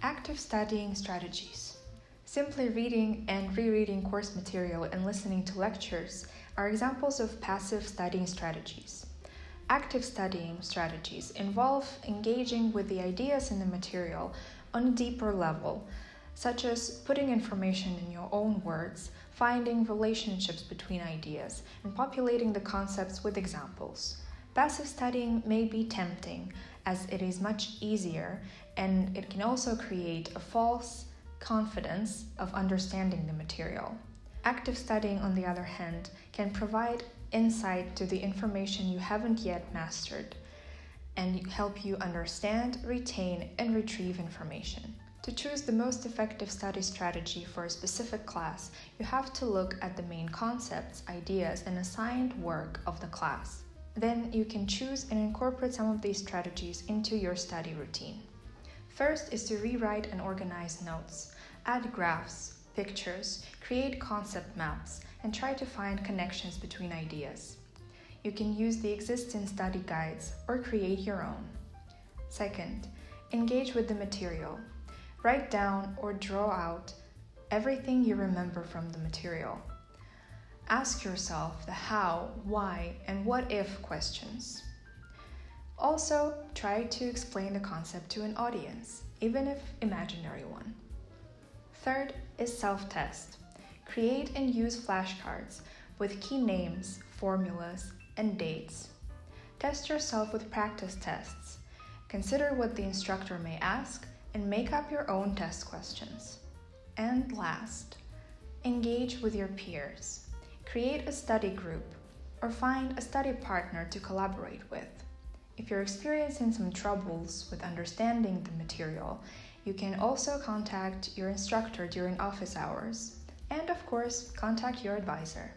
Active studying strategies. Simply reading and rereading course material and listening to lectures are examples of passive studying strategies. Active studying strategies involve engaging with the ideas in the material on a deeper level, such as putting information in your own words, finding relationships between ideas, and populating the concepts with examples. Passive studying may be tempting, as it is much easier, and it can also create a false confidence of understanding the material. Active studying, on the other hand, can provide insight to the information you haven't yet mastered and help you understand, retain, and retrieve information. To choose the most effective study strategy for a specific class, you have to look at the main concepts, ideas, and assigned work of the class. Then you can choose and incorporate some of these strategies into your study routine. First is to rewrite and organize notes, add graphs, pictures, create concept maps, and try to find connections between ideas. You can use the existing study guides or create your own. Second, engage with the material. Write down or draw out everything you remember from the material. Ask yourself the how, why, and what if questions. Also, try to explain the concept to an audience, even if imaginary one. Third is self-test. Create and use flashcards with key names, formulas, and dates. Test yourself with practice tests. Consider what the instructor may ask and make up your own test questions. And last, engage with your peers. Create a study group or find a study partner to collaborate with. If you're experiencing some troubles with understanding the material, you can also contact your instructor during office hours and, of course, contact your advisor.